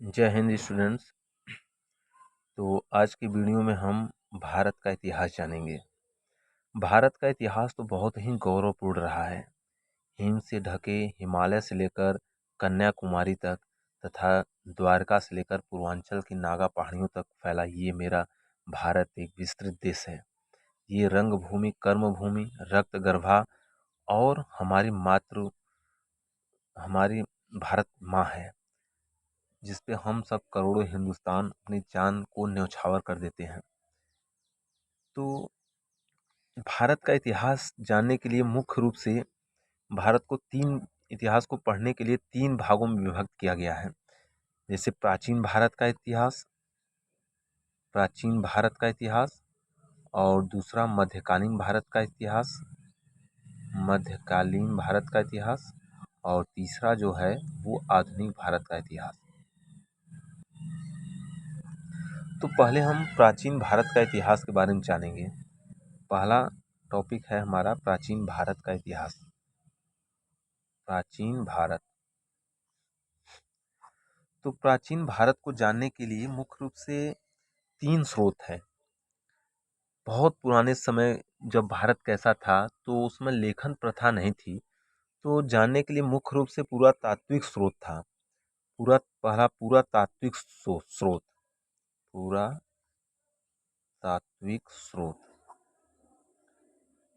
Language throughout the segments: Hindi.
जय हिंद स्टूडेंट्स। तो आज की वीडियो में हम भारत का इतिहास जानेंगे। भारत का इतिहास तो बहुत ही गौरवपूर्ण रहा है। हिम से ढके हिमालय से लेकर कन्याकुमारी तक तथा द्वारका से लेकर पूर्वांचल की नागा पहाड़ियों तक फैला ये मेरा भारत एक विस्तृत देश है। ये रंगभूमि, कर्मभूमि, रक्त गर्भा और हमारी भारत माँ है, जिस पे हम सब करोड़ों हिंदुस्तान अपनी जान को न्यौछावर कर देते हैं। तो भारत का इतिहास जानने के लिए मुख्य रूप से भारत को तीन इतिहास को पढ़ने के लिए तीन भागों में विभक्त किया गया है। जैसे प्राचीन भारत का इतिहास और दूसरा मध्यकालीन भारत का इतिहास और तीसरा जो है वो आधुनिक भारत का इतिहास। तो पहले हम प्राचीन भारत का इतिहास के बारे में जानेंगे। पहला टॉपिक है हमारा प्राचीन भारत का इतिहास। प्राचीन भारत। तो प्राचीन भारत को जानने के लिए मुख्य रूप से तीन स्रोत हैं। बहुत पुराने समय जब भारत कैसा था तो उसमें लेखन प्रथा नहीं थी, तो जानने के लिए मुख्य रूप से पुरातात्विक स्रोत था। पुरातात्विक स्रोत।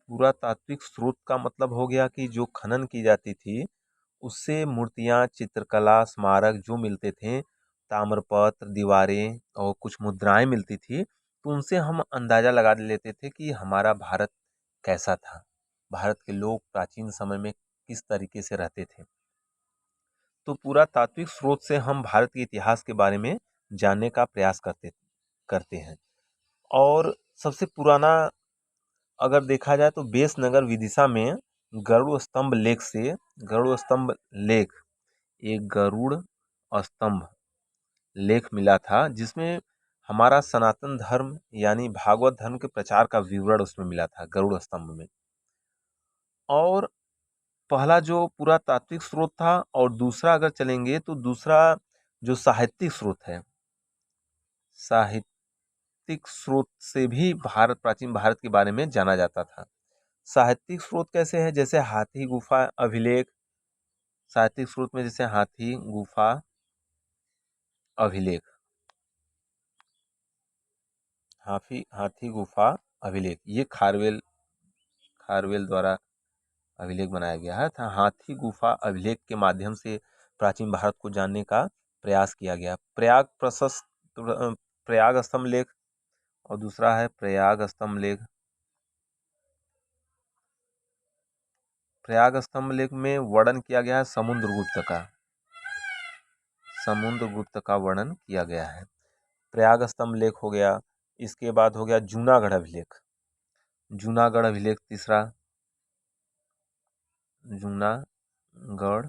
पुरातात्विक स्रोत का मतलब हो गया कि जो खनन की जाती थी उससे मूर्तियाँ, चित्रकला, स्मारक जो मिलते थे, ताम्रपत्र, दीवारें और कुछ मुद्राएं मिलती थी, तो उनसे हम अंदाज़ा लगा लेते थे कि हमारा भारत कैसा था, भारत के लोग प्राचीन समय में किस तरीके से रहते थे। तो पुरातात्विक स्रोत से हम भारत के इतिहास के बारे में जानने का प्रयास करते हैं। और सबसे पुराना अगर देखा जाए तो बेसनगर विदिशा में गरुड़ स्तंभ लेख एक गरुड़ स्तंभ लेख मिला था, जिसमें हमारा सनातन धर्म यानी भागवत धर्म के प्रचार का विवरण उसमें मिला था गरुड़ स्तंभ में। और पहला जो पुरातात्विक स्रोत था और दूसरा अगर चलेंगे तो दूसरा जो साहित्यिक स्रोत है, साहित्यिक स्रोत से भी प्राचीन भारत के बारे में जाना जाता था। साहित्यिक स्रोत कैसे है? जैसे हाथी गुफा अभिलेख। साहित्यिक स्रोत में जैसे अभिलेख हाथी गुफा अभिलेख, ये खारवेल द्वारा अभिलेख बनाया गया है था। हाथी गुफा अभिलेख के माध्यम से प्राचीन भारत को जानने का प्रयास किया गया। प्रयाग स्तंभ लेख और दूसरा है प्रयाग स्तंभ लेख। प्रयाग स्तंभ लेख में वर्णन किया गया है समुद्रगुप्त का वर्णन किया गया है। प्रयाग स्तंभ लेख हो गया। इसके बाद हो गया जूनागढ़ अभिलेख। तीसरा जूनागढ़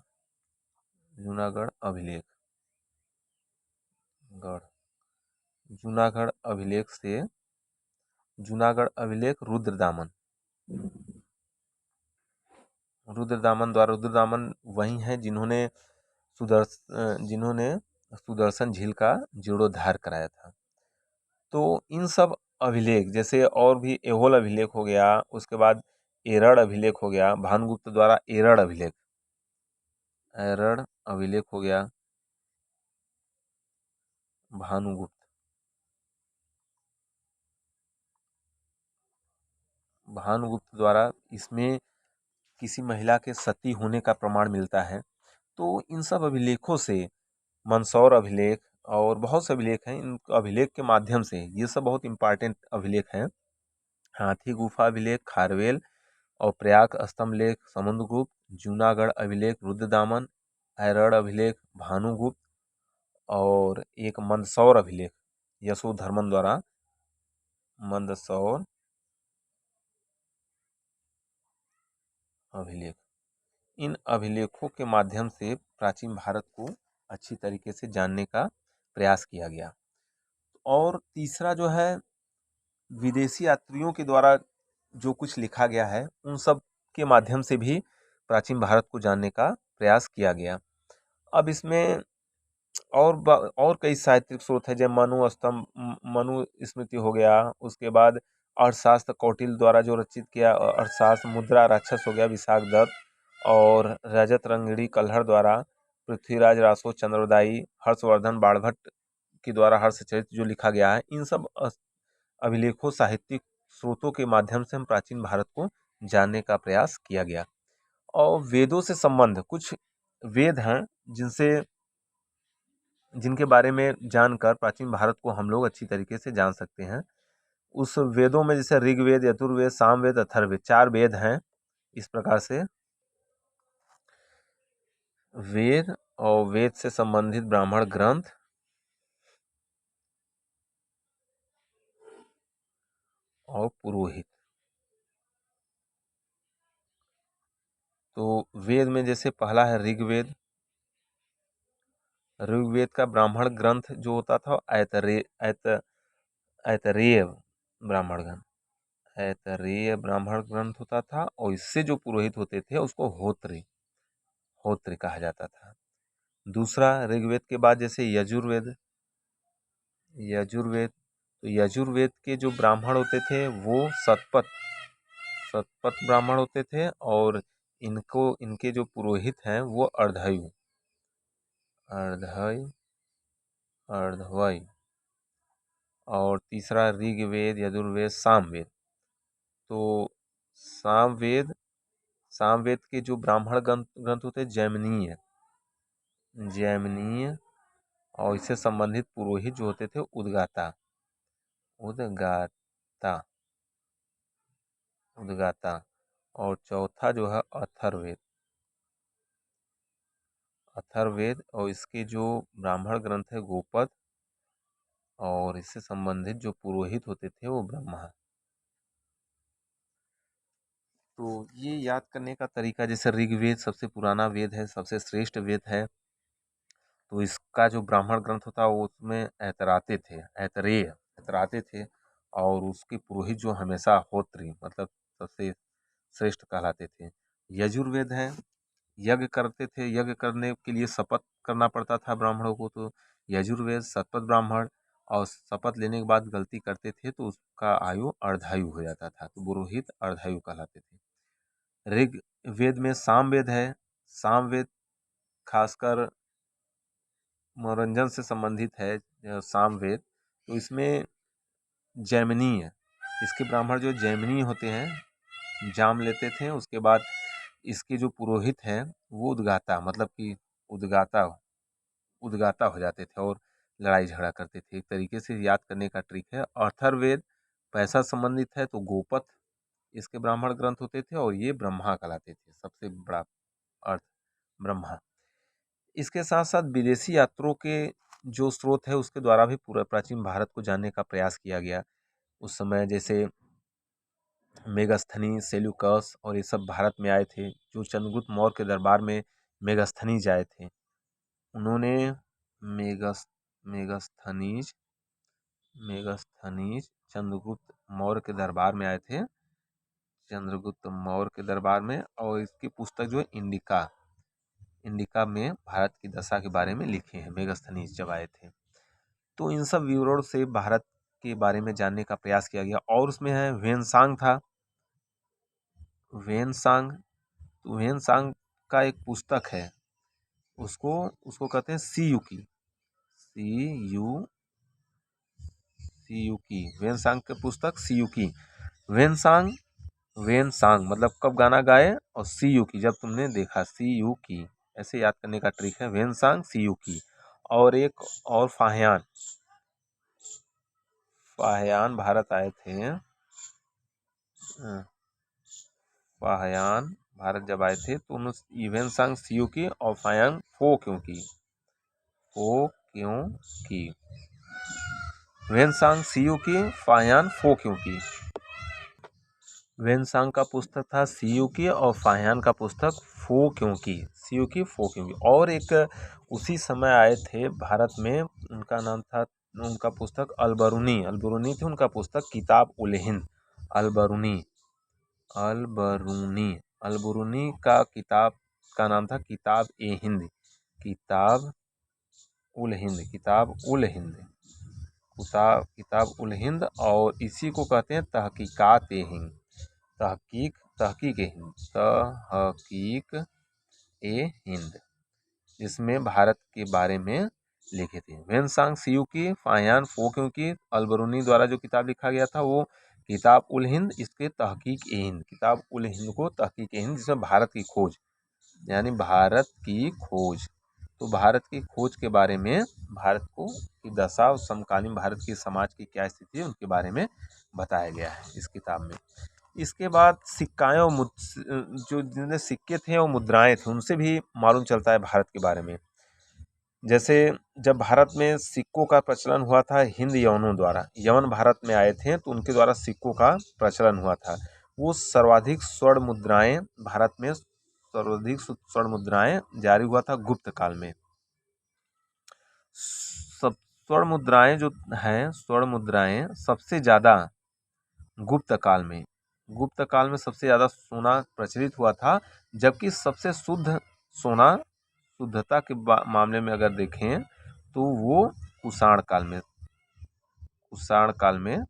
अभिलेख। जूनागढ़ अभिलेख रुद्रदामन वही हैं जिन्होंने सुदर्शन झील का जीर्णोद्धार कराया था। तो इन सब अभिलेख, जैसे और भी एहोल अभिलेख हो गया, उसके बाद एरड़ अभिलेख हो गया, भानुगुप्त द्वारा एरड़ अभिलेख हो गया। भानुगुप्त द्वारा इसमें किसी महिला के सती होने का प्रमाण मिलता है। तो इन सब अभिलेखों से मंदसौर अभिलेख और बहुत से अभिलेख हैं, इन अभिलेख के माध्यम से ये सब बहुत इम्पॉर्टेंट अभिलेख हैं। हाथी गुफा अभिलेख खारवेल और प्रयाग स्तंभ लेख समुद्रगुप्त, जूनागढ़ अभिलेख रुद्रदामन, एरड़ अभिलेख भानुगुप्त और एक मंदसौर अभिलेख यशोधर्मन द्वारा मंदसौर अभिलेख। इन अभिलेखों के माध्यम से प्राचीन भारत को अच्छी तरीके से जानने का प्रयास किया गया। और तीसरा जो है विदेशी यात्रियों के द्वारा जो कुछ लिखा गया है उन सब के माध्यम से भी प्राचीन भारत को जानने का प्रयास किया गया। अब इसमें और कई साहित्यिक स्रोत है, जैसे मनु स्मृति हो गया। उसके बाद अर्थशास्त्र कौटिल्य द्वारा जो रचित किया अर्थशास्त्र, मुद्रा राक्षस हो गया विशाख दत्त, और रजत रंगिणी कल्हड़ द्वारा, पृथ्वीराज रासो चंद्रोदाई, हर्षवर्धन बाणभट्ट के द्वारा हर्षचरित जो लिखा गया है, इन सब अभिलेखों साहित्यिक स्रोतों के माध्यम से हम प्राचीन भारत को जानने का प्रयास किया गया। और वेदों से संबंध कुछ वेद हैं जिनसे जिनके बारे में जानकर प्राचीन भारत को हम लोग अच्छी तरीके से जान सकते हैं। उस वेदों में जैसे ऋग्वेद, यजुर्वेद, सामवेद, अथर्ववेद, 4 वेद हैं। इस प्रकार से वेद और वेद से संबंधित ब्राह्मण ग्रंथ और पुरोहित। तो वेद में जैसे पहला है ऋग्वेद। ऋग्वेद का ब्राह्मण ग्रंथ जो होता था ऐतरेय ब्राह्मण ग्रंथ, ऐतरेय ब्राह्मण ग्रंथ होता था, और इससे जो पुरोहित होते थे उसको होत्र होत्र कहा जाता था। दूसरा ऋग्वेद के बाद जैसे यजुर्वेद। यजुर्वेद, तो यजुर्वेद के जो ब्राह्मण होते थे वो शतपथ ब्राह्मण होते थे, और इनके जो पुरोहित हैं वो अर्धय अर्धवय। और तीसरा ऋग्वेद, यजुर्वेद, सामवेद। तो सामवेद सामवेद के जो ब्राह्मण ग्रंथ होते जैमिनीय जैमिनीय और इससे संबंधित पुरोहित जो होते थे उद्गाता उद्गाता उद्गाता। और चौथा जो है अथर्ववेद, और इसके जो ब्राह्मण ग्रंथ है गोपद, और इससे संबंधित जो पुरोहित होते थे वो ब्रह्मा। तो ये याद करने का तरीका, जैसे ऋग्वेद सबसे पुराना वेद है, सबसे श्रेष्ठ वेद है, तो इसका जो ब्राह्मण ग्रंथ होता है वो उसमें ऐतराते थे, और उसके पुरोहित जो हमेशा होत्री मतलब सबसे श्रेष्ठ कहलाते थे। यजुर्वेद है, यज्ञ करते थे, यज्ञ करने के लिए शपथ करना पड़ता था ब्राह्मणों को, तो यजुर्वेद शतपथ ब्राह्मण, और शपथ लेने के बाद गलती करते थे तो उसका आयु अर्धायु हो जाता था, तो पुरोहित अर्धायु कहलाते थे। ऋग्वेद में सामवेद है। सामवेद खासकर मनोरंजन से संबंधित है। सामवेद, तो इसमें जैमिनीय, इसके ब्राह्मण जो जैमिनी होते हैं जाम लेते थे, उसके बाद इसके जो पुरोहित हैं वो उद्गाता मतलब कि उद्गाता उद्गाता हो जाते थे और लड़ाई झगड़ा करते थे। एक तरीके से याद करने का ट्रिक है। अथर्ववेद पैसा संबंधित है, तो गोपथ इसके ब्राह्मण ग्रंथ होते थे, और ये ब्रह्मा कहलाते थे, सबसे बड़ा अर्थ ब्रह्मा। इसके साथ साथ विदेशी यात्रियों के जो स्रोत है उसके द्वारा भी पूरा प्राचीन भारत को जानने का प्रयास किया गया। उस समय जैसे मेगस्थनी, सेल्यूकस और ये सब भारत में आए थे, जो चंद्रगुप्त मौर्य के दरबार में मेगस्थनीज आए थे। उन्होंने magus Megasthenes Megasthenes Chandragupta Maurya के दरबार में आए थे, चंद्रगुप्त मौर्य के दरबार में, और इसकी पुस्तक जो है इंडिका में भारत की दशा के बारे में लिखे हैं मेगस्थनीज जब आए थे। तो इन सब विवरण से भारत के बारे में जानने का प्रयास किया गया। और उसमें है वेनसांग था। वेनसांग, तो वेनसांग का एक पुस्तक है, उसको उसको कहते हैं सी यू की वेनसांग के पुस्तक सी यू की। वेनसांग वेनसांग मतलब कब गाना गाए, और सी यू की जब तुमने देखा, सी यू की ऐसे याद करने का ट्रिक है, वेनसांग सी यू की। और एक और फाहियान फाहियान भारत आए थे। फाहियान भारत जब आए थे तो उन्होंने वेनसांग सी यू की और फाहियान फो क्यों की वेनसांग सी यू की, फाहियान फो क्यों की। वेनसांग का पुस्तक था सी यू की, और फाहियान का पुस्तक फो क्यों की। और एक उसी समय आए थे भारत में, उनका नाम था, उनका पुस्तक अलबरूनी थी उनका पुस्तक, किताब उल हिंद। अलबरूनी अलबरूनी अलबरूनी का किताब का नाम था किताब ए हिंद। किताब उल हिंद, किताब उल हिंद, किताब उल हिंद। और इसी को कहते हैं तहकीकात ए हिंद, तहकीक ए हिंद, तहकीक ए हिंद, जिसमें भारत के बारे में लिखे थे। वेनसांग सियूकी फाहियान फोक्यों अलबरूनी द्वारा जो किताब लिखा गया था वो किताब उल हिंद, इसके तहकीक ए हिंद, किताब उल हिंद को तहकीक ए हिंद, जिसमें भारत की खोज, यानी भारत की खोज, तो भारत की खोज के बारे में, भारत को की दशा और समकालीन भारत की समाज की क्या स्थिति है उनके बारे में बताया गया है इस किताब में। इसके बाद सिक्काएँ और जो जितने सिक्के थे और मुद्राएं थे उनसे भी मालूम चलता है भारत के बारे में। जैसे जब भारत में सिक्कों का प्रचलन हुआ था हिंद यवनों द्वारा, यवन भारत में आए थे तो उनके द्वारा सिक्कों का प्रचलन हुआ था। वो सर्वाधिक स्वर्ण मुद्राएं भारत में, सर्वाधिक स्वर्ण मुद्राएं जारी हुआ था गुप्त काल में। सब स्वर्ण मुद्राएं जो हैं, स्वर्ण मुद्राएं सबसे ज़्यादा गुप्त काल में, गुप्त काल में सबसे ज़्यादा सोना प्रचलित हुआ था, जबकि सबसे शुद्ध सोना, शुद्धता के मामले में अगर देखें तो वो कुषाण काल में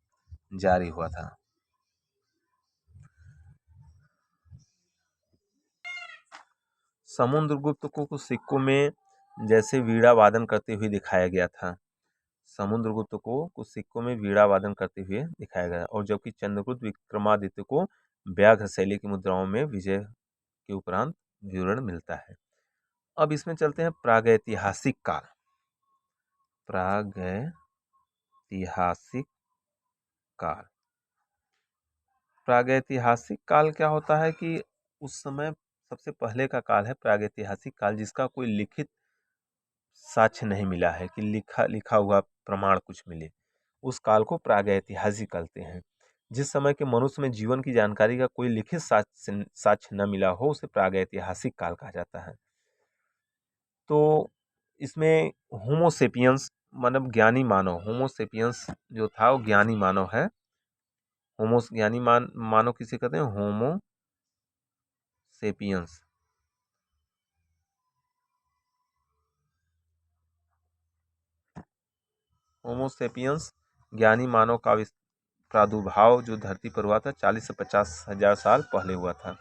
जारी हुआ था। समुद्रगुप्त को कुछ सिक्कों में जैसे वीणा वादन करते हुए दिखाया गया था, समुद्रगुप्त को कुछ सिक्कों में वीणा वादन करते हुए दिखाया गया, और जबकि चंद्रगुप्त विक्रमादित्य को व्याघ्र शैली की मुद्राओं में विजय के उपरांत विवरण मिलता है। अब इसमें चलते हैं प्रागैतिहासिक काल। प्रागैतिहासिक काल, प्रागैतिहासिक काल क्या होता है कि उस समय सबसे पहले का काल है प्रागैतिहासिक काल, जिसका कोई लिखित साक्ष्य नहीं मिला है कि लिखा हुआ प्रमाण कुछ मिले, उस काल को प्रागैतिहासिक कहते हैं। जिस समय के मनुष्य में जीवन की जानकारी का कोई लिखित साक्ष्य न मिला हो उसे प्रागैतिहासिक काल कहा जाता है। तो इसमें होमोसेपियंस मतलब ज्ञानी मानव, होमोसेपियंस जो था वो ज्ञानी मानव है। ज्ञानी मानव किसे कहते हैं? होमोसेपियंस। होमोसेपियंस ज्ञानी मानव का प्रादुर्भाव जो धरती पर हुआ था 40 से 50 हजार साल पहले हुआ था।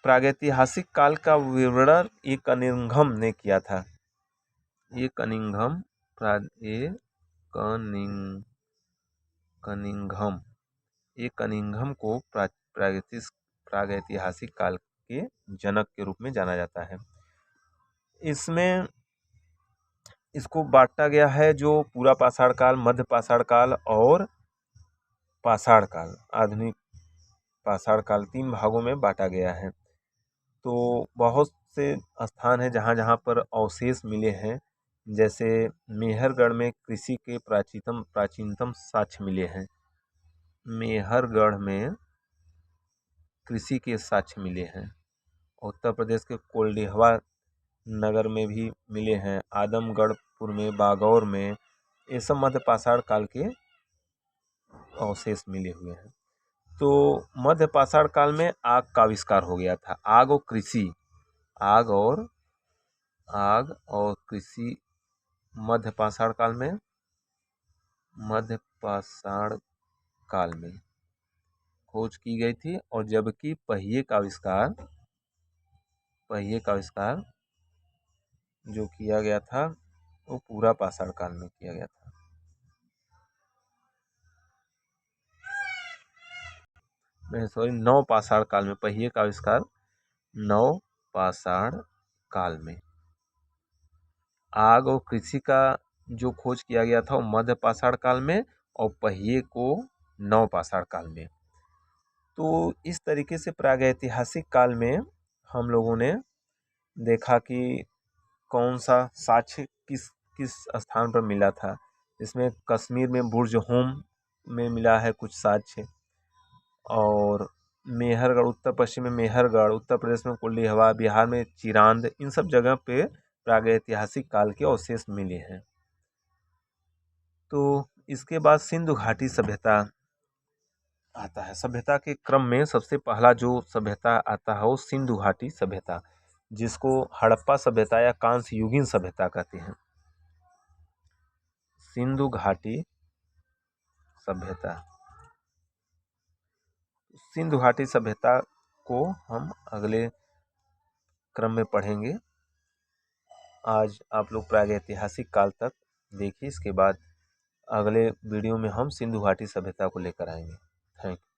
प्रागैतिहासिक काल का विवरण ए कनिंघम ने किया था। ये कनिंघम कनिंघम को प्रागैतिहासिक काल के जनक के रूप में जाना जाता है। इसमें इसको बांटा गया है जो पूरा पाषाण काल, मध्य पाषाण काल और पाषाण काल, आधुनिक पाषाण काल, 3 भागों में बांटा गया है। तो बहुत से स्थान हैं जहाँ जहाँ पर अवशेष मिले हैं, जैसे मेहरगढ़ में कृषि के प्राचीनतम साक्ष्य मिले हैं। मेहरगढ़ में कृषि के साक्ष्य मिले हैं। उत्तर प्रदेश के कोल्डिहवा नगर में भी मिले हैं, आदमगढ़पुर में, बागौर में, ये सब मध्य पाषाण काल के अवशेष मिले हुए हैं। तो मध्य पाषाण काल में आग का आविष्कार हो गया था। आग और कृषि, आग और कृषि मध्य पाषाण काल में, मध्य पाषाण काल में खोज की गई थी, और जबकि पहिए का आविष्कार जो किया गया था वो पूरा पाषाण काल में किया गया था। नव पाषाण काल में पहिए का आविष्कार, नव पाषाण काल में। आग और कृषि का जो खोज किया गया था वो मध्य पाषाण काल में, और पहिए को नव पाषाण काल में। तो इस तरीके से प्रागैतिहासिक काल में हम लोगों ने देखा कि कौन सा साक्ष्य किस किस स्थान पर मिला था। इसमें कश्मीर में बुर्ज होम में मिला है कुछ साक्ष्य, और मेहरगढ़, उत्तर पश्चिम में मेहरगढ़, उत्तर प्रदेश में कोल्डिहवा, बिहार में चिरांद, इन सब जगह पे प्रागैतिहासिक काल के अवशेष मिले हैं। तो इसके बाद सिंधु घाटी सभ्यता आता है। सभ्यता के क्रम में सबसे पहला जो सभ्यता आता है वो सिंधु घाटी सभ्यता, जिसको हड़प्पा सभ्यता या कांस्य युगीन सभ्यता कहते हैं। सिंधु घाटी सभ्यता। सिंधु घाटी सभ्यता को हम अगले क्रम में पढ़ेंगे। आज आप लोग प्रागैतिहासिक काल तक देखिए, इसके बाद अगले वीडियो में हम सिंधु घाटी सभ्यता को लेकर आएंगे। Thank you.